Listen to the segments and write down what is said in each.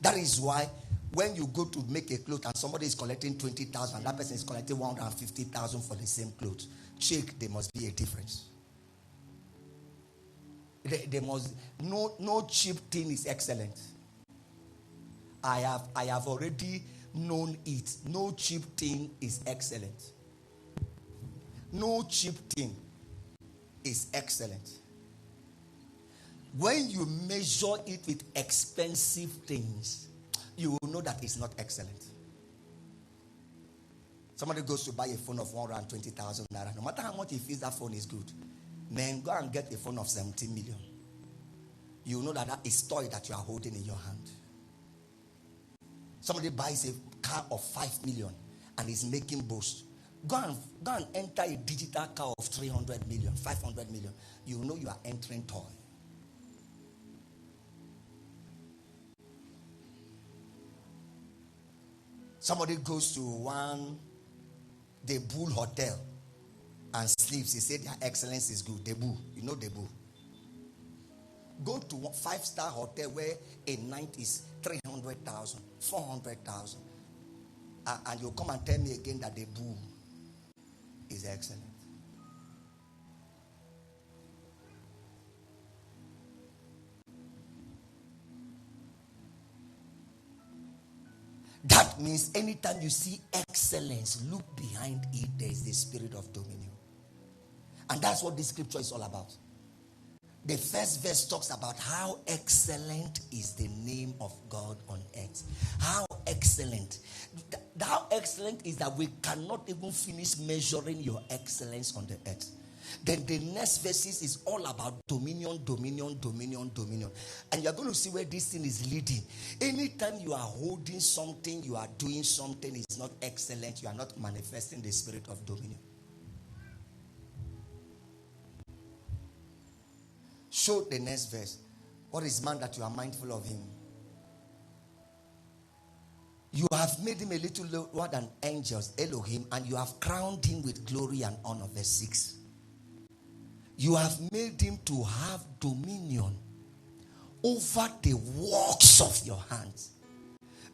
That is why when you go to make a cloth and somebody is collecting 20,000, that person is collecting 150,000 for the same clothes, check, there must be a difference. There must no cheap thing is excellent. I have already known it. No cheap thing is excellent. No cheap thing is excellent. When you measure it with expensive things, you will know that it's not excellent. Somebody goes to buy a phone of 120,000 naira. No matter how much he feels that phone is good, man, go and get a phone of 17 million. You know that is toy that you are holding in your hand. Somebody buys a car of 5 million and is making boast. Go and enter a digital car of 300 million, 500 million. You know you are entering toy. Somebody goes to the Bull Hotel and sleeps. He said their excellence is good. The Bull. You know the Bull. Go to a 5-star hotel where a night is 300,000, 400,000. And you'll come and tell me again that the Bull is excellent. That means anytime you see excellence, look behind it, there is the spirit of dominion. And that's what this scripture is all about. The first verse talks about how excellent is the name of God on earth. How excellent. How excellent is that we cannot even finish measuring your excellence on the earth. Then the next verses is all about dominion, dominion, dominion, dominion. And you're going to see where this thing is leading. Anytime you are holding something, you are doing something is not excellent, you are not manifesting the spirit of dominion. Show the next verse. What is man that you are mindful of him? You have made him a little lower than angels, Elohim, and you have crowned him with glory and honor. Verse 6. You have made him to have dominion over the works of your hands.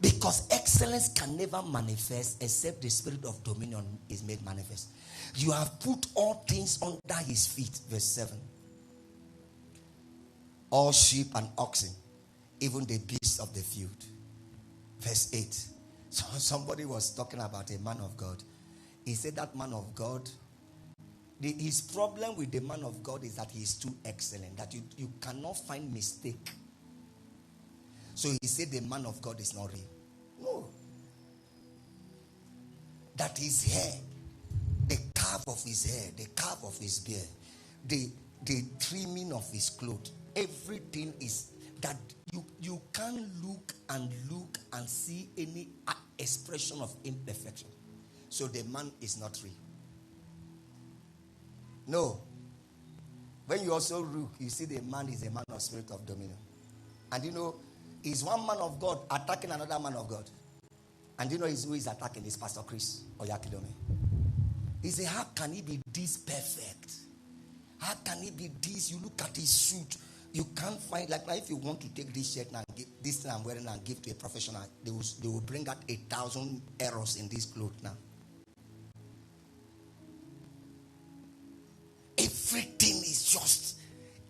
Because excellence can never manifest except the spirit of dominion is made manifest. You have put all things under his feet. Verse 7. All sheep and oxen, even the beasts of the field. Verse 8. So somebody was talking about a man of God. He said that man of God, his problem with the man of God is that he is too excellent, that you cannot find mistake. So he said the man of God is not real. No. That his hair, the curve of his hair, the curve of his beard, the trimming of his clothes, everything is that you can't look and see any expression of imperfection. So the man is not real. No. When you also look, you see the man is a man of spirit of dominion. And you know, is one man of God attacking another man of God. And you know who is attacking? Is Pastor Chris Oyakilome. He said, how can he be this perfect? How can he be this? You look at his suit. You can't find, like if you want to take this shirt and give, this thing I'm wearing and give to a professional, they will bring out 1,000 errors in this clothes now. Everything is just.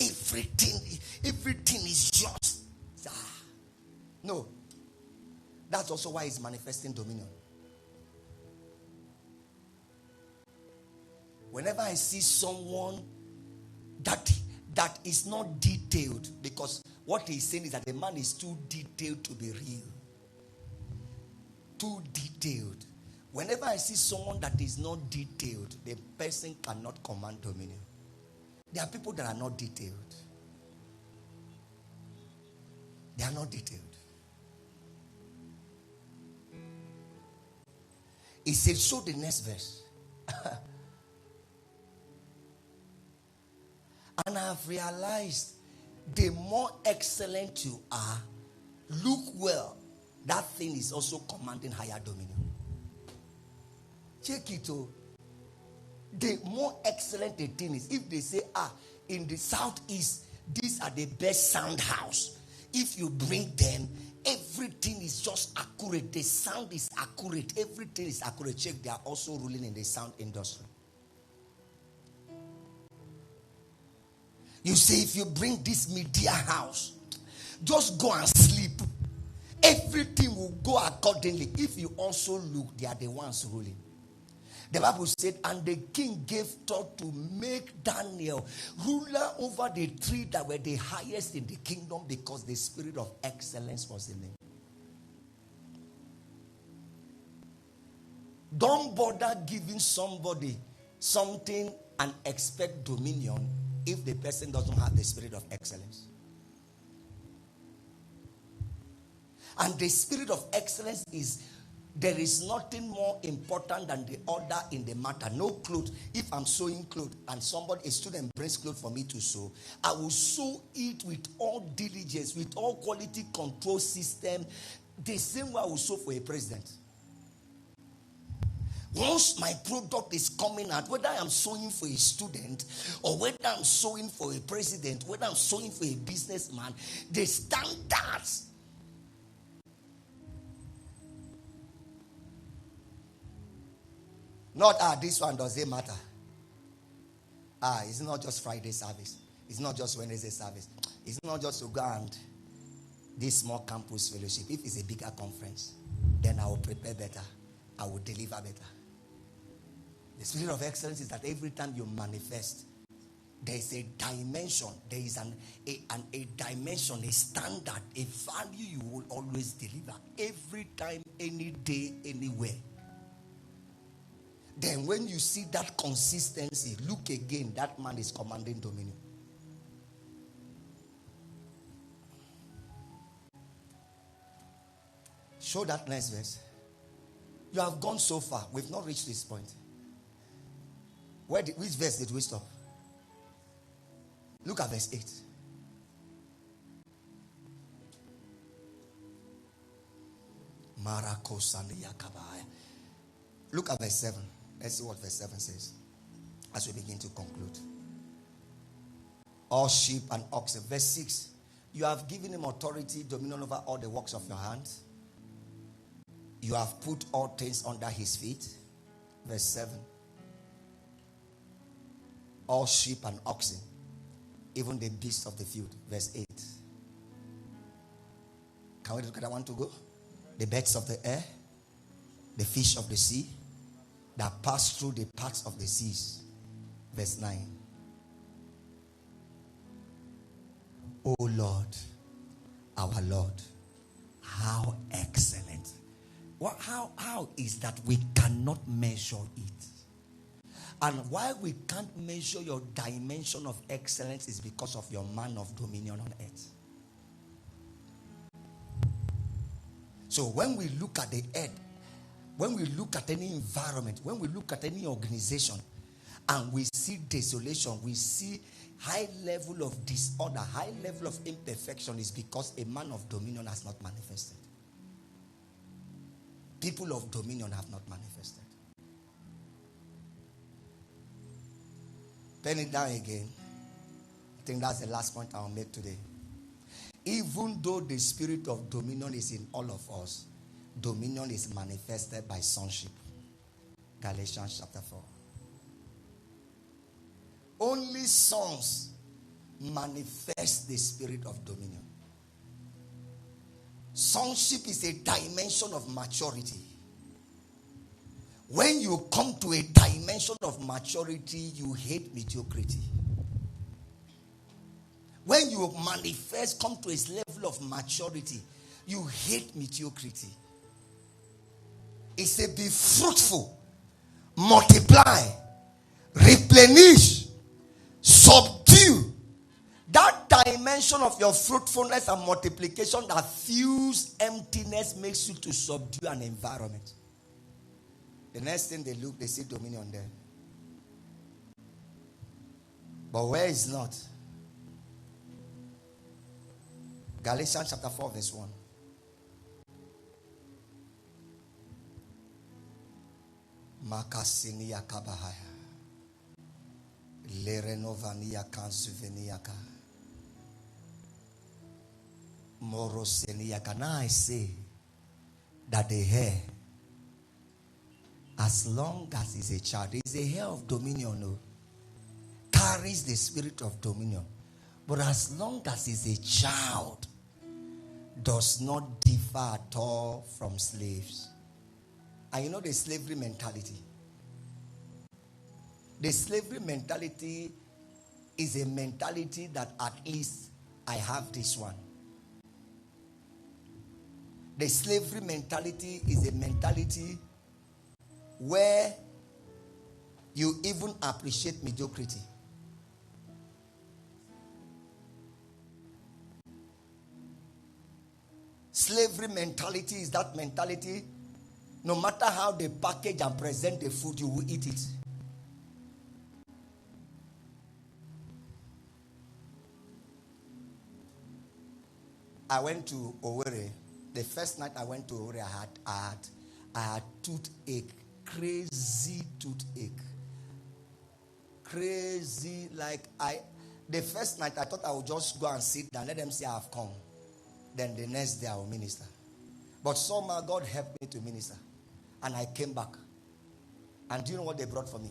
Everything is just. No. That's also why it's manifesting dominion. Whenever I see someone that is not detailed, because what he's saying is that the man is too detailed to be real. Too detailed. Whenever I see someone that is not detailed, the person cannot command dominion. There are people that are not detailed. They are not detailed. He said, show the next verse. And I have realized the more excellent you are, look well, that thing is also commanding higher dominion. Check it out. The more excellent the thing is, if they say, in the southeast, these are the best sound house. If you bring them, everything accurate. The sound is accurate. Everything is accurate. Check, they are also ruling in the sound industry. You see, if you bring this media house, just go and sleep. Everything will go accordingly. If you also look, they are the ones ruling. The Bible said, and the king gave thought to make Daniel ruler over the three that were the highest in the kingdom, because the spirit of excellence was in him. Don't bother giving somebody something and expect dominion if the person doesn't have the spirit of excellence. And the spirit of excellence is, there is nothing more important than the order in the matter. No clothes. If I'm sewing clothes and a student brings clothes for me to sew, I will sew it with all diligence, with all quality control system, the same way I will sew for a president. Once my product is coming out, whether I'm sewing for a student or whether I'm sewing for a president, whether I'm sewing for a businessman, the standards. Not, this one doesn't matter. It's not just Friday service. It's not just Wednesday service. It's not just to go and this small campus fellowship. If it's a bigger conference, then I will prepare better. I will deliver better. The spirit of excellence is that every time you manifest, there is a dimension, there is a dimension, a standard, a value you will always deliver. Every time, any day, anywhere. Then when you see that consistency, look again, that man is commanding dominion. Show that next verse. You have gone so far. We've not reached this point. Which verse did we stop? Look at verse 8. Look at verse 7. Let's see what verse 7 says as we begin to conclude. All sheep and oxen. Verse 6. You have given him authority, dominion over all the works of your hands. You have put all things under his feet. Verse 7. All sheep and oxen, even the beasts of the field. Verse 8. Can we look at that one to go? The birds of the air, the fish of the sea that pass through the paths of the seas. Verse 9. O Lord, our Lord, how excellent. How is that we cannot measure it? And why we can't measure your dimension of excellence is because of your man of dominion on earth. So when we look at the earth, when we look at any environment, when we look at any organization, and we see desolation, we see high level of disorder, high level of imperfection, is because a man of dominion has not manifested. People of dominion have not manifested. Pen it down again. I think that's the last point I'll make today. Even though the spirit of dominion is in all of us, dominion is manifested by sonship. Galatians chapter 4. Only sons manifest the spirit of dominion. Sonship is a dimension of maturity. When you come to a dimension of maturity, you hate mediocrity. When you manifest, come to a level of maturity, you hate mediocrity. It says, be fruitful, multiply, replenish, subdue. That dimension of your fruitfulness and multiplication that fills emptiness makes you to subdue an environment. The next thing they look, they see dominion there. But where is not? Galatians chapter 4 verse 1. Makasinia kabahaya. Lerenovania kansuveniaka. Moroseniaka. Now I say, that the hair, as long as it's a child, it's a hair of dominion, no? Carries the spirit of dominion. But as long as it's a child, does not differ at all from slaves. And you know the slavery mentality. The slavery mentality is a mentality that at least I have this one. The slavery mentality is a mentality where you even appreciate mediocrity. Slavery mentality is that mentality, no matter how they package and present the food, you will eat it. I went to Owerri. The first night I went to Owerri, I had toothache, crazy toothache. Crazy, the first night I thought I would just go and sit down, let them say I've come. Then the next day I will minister. But somehow God helped me to minister. And I came back. And do you know what they brought for me?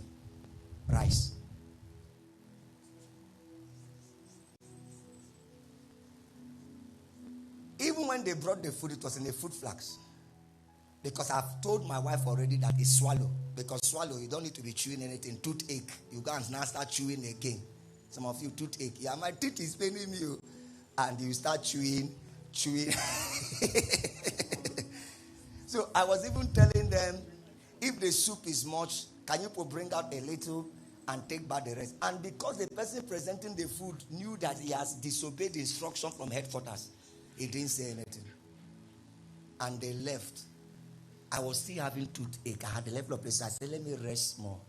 Rice. Even when they brought the food, it was in a food flask. Because I've told my wife already that it's swallow. Because swallow, you don't need to be chewing anything. Toothache, you go and now start chewing again. Some of you, toothache. Yeah, my teeth is paining me. And you start chewing. So I was even telling them, if the soup is much, can you bring out a little and take back the rest? And because the person presenting the food knew that he has disobeyed instruction from headquarters, he didn't say anything. And they left. I was still having toothache. I had a level of pressure. I said, let me rest more.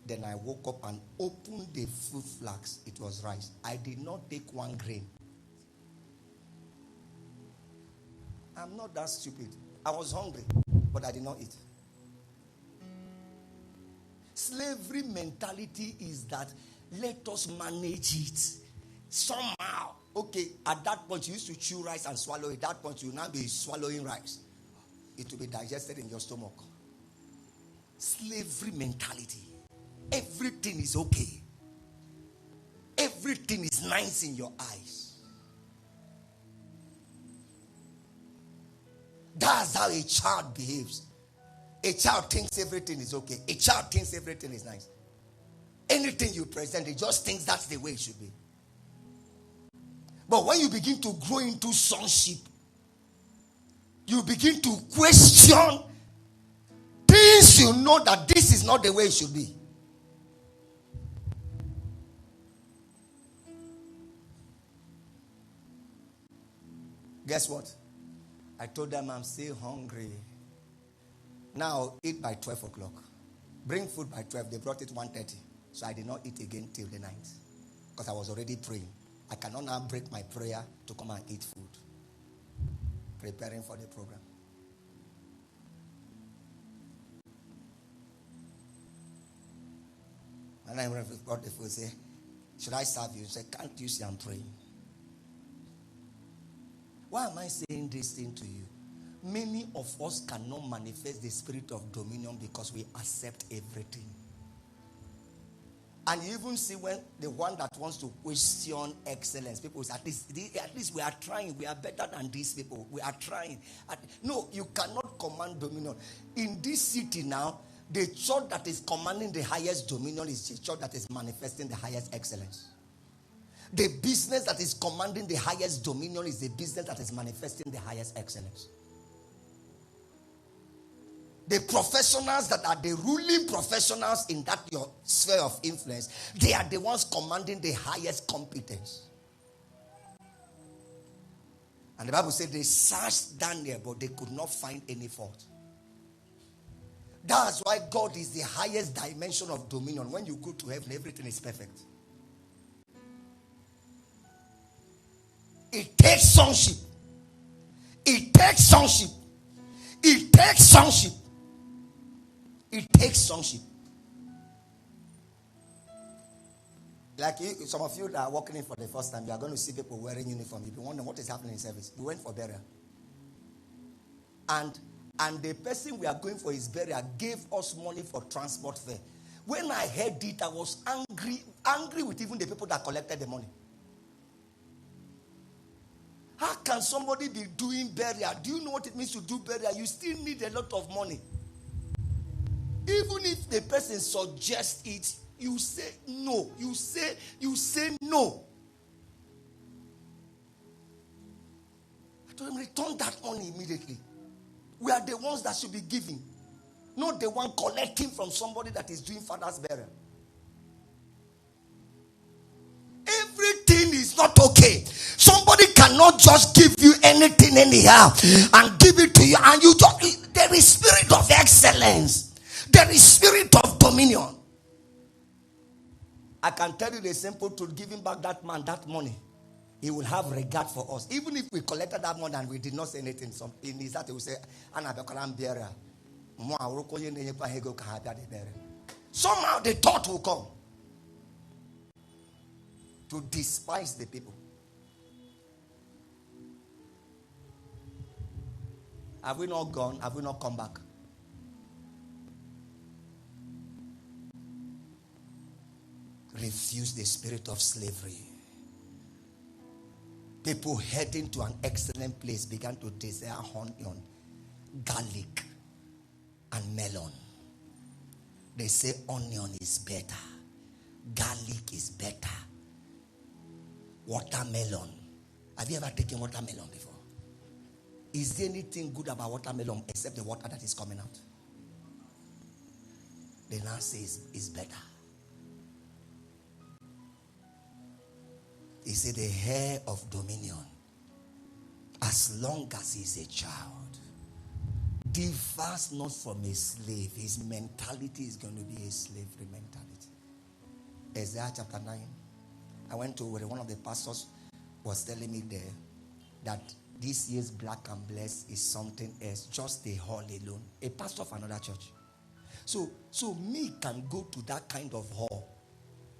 Then I woke up and opened the food flask. It was rice. I did not take one grain. I'm not that stupid. I was hungry, but I did not eat. Slavery mentality is that let us manage it somehow. Okay, at that point you used to chew rice and swallow it. At that point you will now be swallowing rice. It will be digested in your stomach. Slavery mentality. Everything is okay. Everything is nice in your eyes. That's how a child behaves. A child thinks everything is okay. A child thinks everything is nice. Anything you present, it just thinks that's the way it should be. But when you begin to grow into sonship, you begin to question things you know that this is not the way it should be. Guess what? I told them I'm still hungry. Now eat by 12 o'clock. Bring food by 12. They brought it 1:30. So I did not eat again till the night. Because I was already praying. I cannot now break my prayer to come and eat food. Preparing for the program. And I brought the food, say, should I serve you? He said, can't you see I'm praying? Why am I saying this thing to you? Many of us cannot manifest the spirit of dominion because we accept everything. And you even see when the one that wants to question excellence, people say, at least we are trying. We are better than these people. We are trying. No, you cannot command dominion. In this city now, the church that is commanding the highest dominion is the church that is manifesting the highest excellence. The business that is commanding the highest dominion is the business that is manifesting the highest excellence. The professionals that are the ruling professionals in that your sphere of influence, they are the ones commanding the highest competence. And the Bible said they searched Daniel, but they could not find any fault. That's why God is the highest dimension of dominion. When you go to heaven, everything is perfect. It takes sonship. It takes sonship. It takes sonship. It takes sonship. Like some of you that are walking in for the first time, you are going to see people wearing uniform. You'll be wondering what is happening in service. We went for burial. And And the person we are going for his burial gave us money for transport fare. When I heard it, I was angry with even the people that collected the money. How can somebody be doing burial? Do you know what it means to do burial? You still need a lot of money. Even if the person suggests it, you say no. You say no. I told him, return that money immediately. We are the ones that should be giving, not the one collecting from somebody that is doing father's burial. Everything is not okay. Somebody cannot just give you anything anyhow and give it to you, and you just, there is spirit of excellence. There is spirit of dominion. I can tell you the simple truth, giving back that man that money, he will have regard for us. Even if we collected that money and we did not say anything, in his heart he will say, somehow the thought will come to despise the people. Have we not gone? Have we not come back? Refuse the spirit of slavery. People heading to an excellent place began to desire onion, garlic, and melon. They say onion is better, garlic is better, watermelon. Have you ever taken watermelon before? Is there anything good about watermelon except the water that is coming out? They now say it's better. He said the heir of dominion, as long as he's a child, differs not from a slave. His mentality is going to be a slavery mentality. Isaiah chapter 9. I went to where one of the pastors was telling me there that this year's Black and Blessed is something else, just a hall alone. A pastor of another church. So me can go to that kind of hall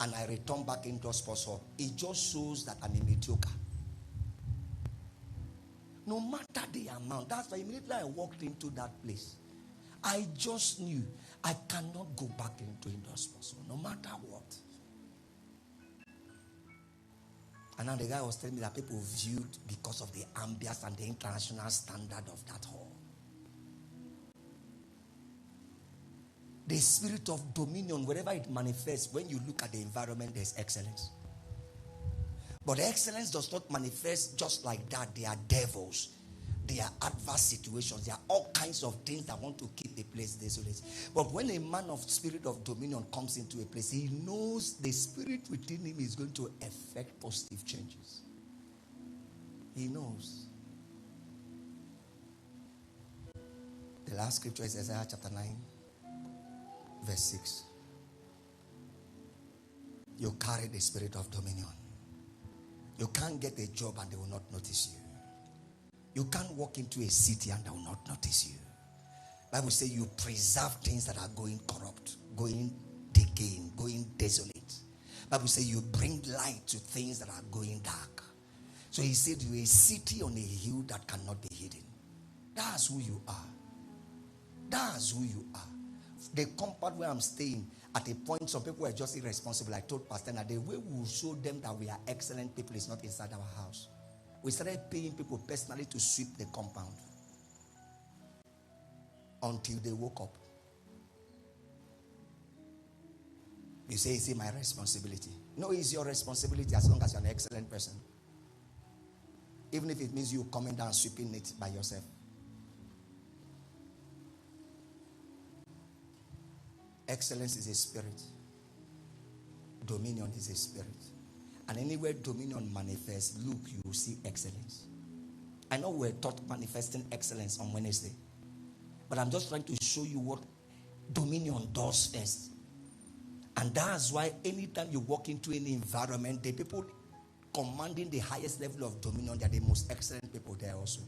and I return back into sports hall. It just shows that I'm a mediocre. No matter the amount. That's why immediately I walked into that place, I just knew I cannot go back into indoor sports hall, no matter what. And now the guy was telling me that people viewed because of the ambience and the international standard of that hall. The spirit of dominion, wherever it manifests, when you look at the environment, there's excellence. But the excellence does not manifest just like that. They are devils. They are adverse situations. There are all kinds of things that want to keep a place desolate. But when a man of spirit of dominion comes into a place, he knows the spirit within him is going to effect positive changes. He knows. The last scripture is Isaiah chapter 9. Verse 6. You carry the spirit of dominion. You can't get a job and they will not notice you. You can't walk into a city and they will not notice you. Bible says you preserve things that are going corrupt, going decaying, going desolate. Bible says you bring light to things that are going dark. So he said you're a city on a hill that cannot be hidden. That's who you are. That's who you are. The compound where I'm staying, at a point, some people were just irresponsible. I told Pastor that the way we will show them that we are excellent people is not inside our house. We started paying people personally to sweep the compound until they woke up. You say, is it my responsibility? No, it's your responsibility as long as you're an excellent person. Even if it means you coming down sweeping it by yourself. Excellence is a spirit. Dominion is a spirit. And anywhere dominion manifests, look, you will see excellence. I know we're taught manifesting excellence on Wednesday. But I'm just trying to show you what dominion does first. And that's why anytime you walk into any environment, the people commanding the highest level of dominion, they're the most excellent people there also.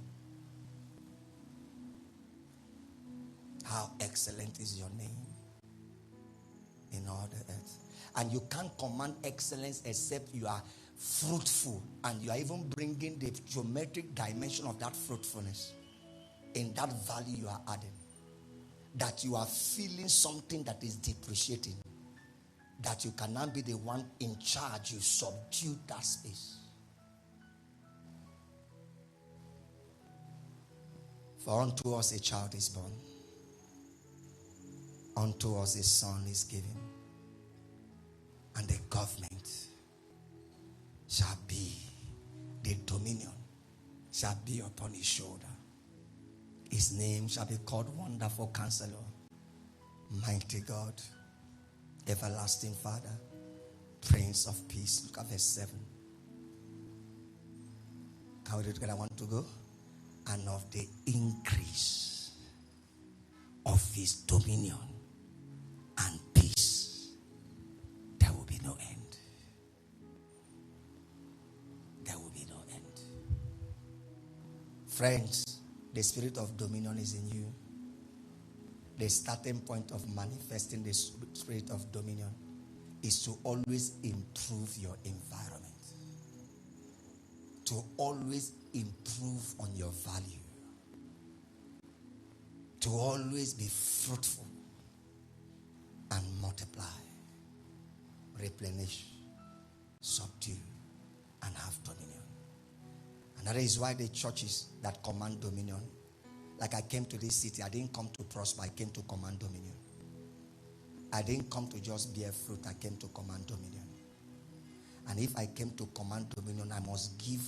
How excellent is your name in all the earth. And you can't command excellence except you are fruitful and you are even bringing the geometric dimension of that fruitfulness. in that value you are adding, that you are feeling something that is depreciating, that you can now be the one in charge. You subdue that space. For unto us a child is born, unto us a son is given, and the government shall be, the dominion shall be upon his shoulder. His name shall be called Wonderful Counselor, Mighty God, Everlasting Father, Prince of Peace. Look at verse 7. Can we do it together? I want to go. And of the increase of his dominion and peace, there will be no end. There will be no end. Friends, the spirit of dominion is in you. The starting point of manifesting the spirit of dominion is to always improve your environment. To always improve on your value. To always be fruitful and multiply, replenish, subdue, and have dominion. And that is why the churches that command dominion, like I came to this city, I didn't come to prosper, I came to command dominion. I didn't come to just bear fruit, I came to command dominion. And if I came to command dominion, I must give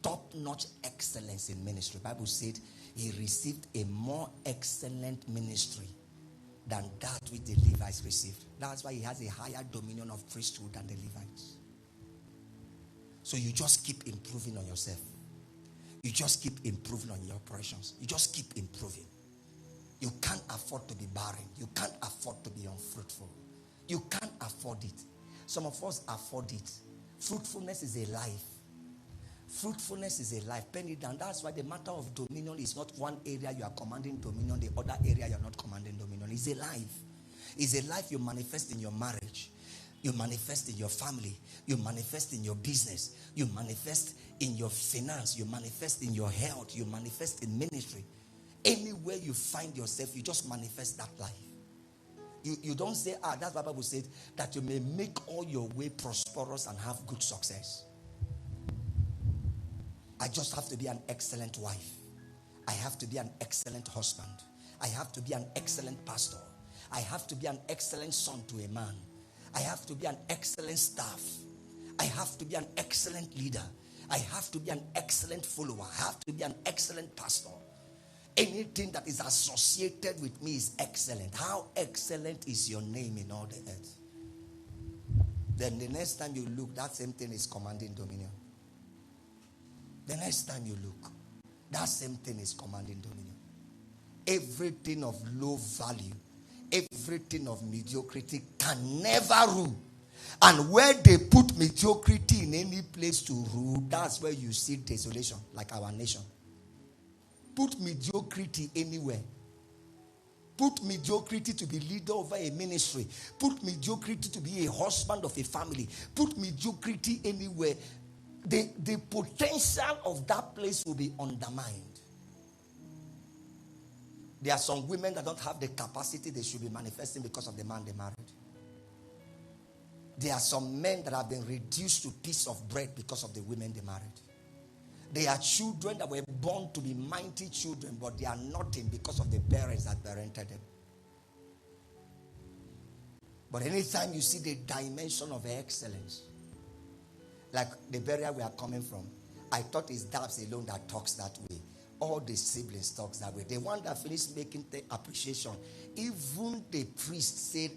top-notch excellence in ministry. The Bible said he received a more excellent ministry than that which the Levites received. That's why he has a higher dominion of priesthood than the Levites. So you just keep improving on yourself. You just keep improving on your operations. You just keep improving. You can't afford to be barren. You can't afford to be unfruitful. You can't afford it. Some of us afford it. Fruitfulness is a life. Fruitfulness is a life. Pen it down. That's why the matter of dominion is not one area you are commanding dominion, the other area you are not commanding dominion. It's a life. It's a life you manifest in your marriage. You manifest in your family. You manifest in your business. You manifest in your finance. You manifest in your health. You manifest in ministry. Anywhere you find yourself, you just manifest that life. You don't say, that's what the Bible said, that you may make all your way prosperous and have good success. I just have to be an excellent wife. I have to be an excellent husband. I have to be an excellent pastor. I have to be an excellent son to a man. I have to be an excellent staff. I have to be an excellent leader. I have to be an excellent follower. I have to be an excellent pastor. Anything that is associated with me is excellent. How excellent is your name in all the earth? Then the next time you look, that same thing is commanding dominion. The next time you look, that same thing is commanding dominion. Everything of low value, everything of mediocrity can never rule. And where they put mediocrity in any place to rule, that's where you see desolation, like our nation. Put mediocrity anywhere. Put mediocrity to be leader over a ministry. Put mediocrity to be a husband of a family. Put mediocrity anywhere. The potential of that place will be undermined. There are some women that don't have the capacity they should be manifesting because of the man they married. There are some men that have been reduced to piece of bread because of the women they married. There are children that were born to be mighty children, but they are nothing because of the parents that parented them. But anytime you see the dimension of excellence, like the area we are coming from, I thought it's Dabs alone that talks that way. All the siblings talks that way. The one that finished making the appreciation, even the priest said,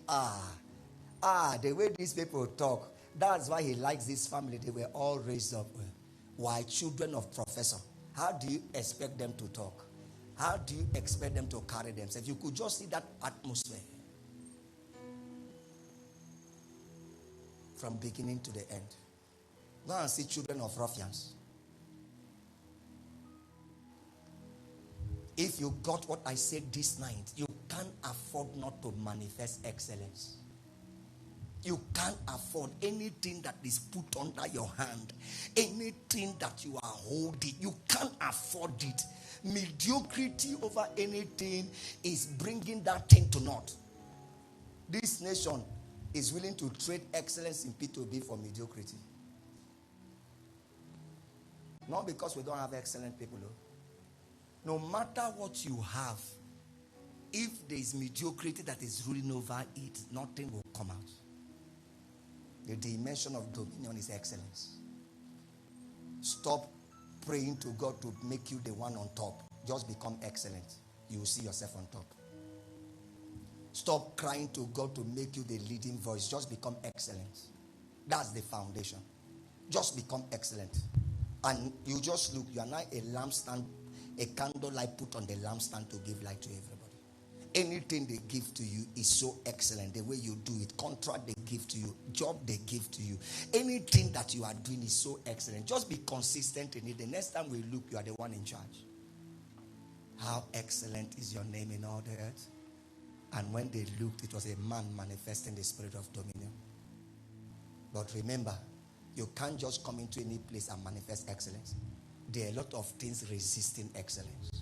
the way these people talk, that's why he likes this family. They were all raised up well. Why children of professor? How do you expect them to talk? How do you expect them to carry themselves? You could just see that atmosphere from beginning to the end. Go and see children of ruffians. If you got what I said this night, you can't afford not to manifest excellence. You can't afford anything that is put under your hand. Anything that you are holding, you can't afford it. Mediocrity over anything is bringing that thing to naught. This nation is willing to trade excellence in P2B for mediocrity. Not because we don't have excellent people. No matter what you have, if there is mediocrity that is ruling over it, nothing will come out. The dimension of dominion is excellence. Stop praying to God to make you the one on top. Just become excellent. You will see yourself on top. Stop crying to God to make you the leading voice. Just become excellent. That's the foundation. Just become excellent. And you just look, you are now a lampstand, a candle light put on the lampstand to give light to everybody. Anything they give to you is so excellent. The way you do it, contract they give to you, job they give to you, anything that you are doing is so excellent. Just be consistent in it. The next time we look, you are the one in charge. How excellent is your name in all the earth? And when they looked, it was a man manifesting the spirit of dominion. But remember, you can't just come into any place and manifest excellence. There are a lot of things resisting excellence.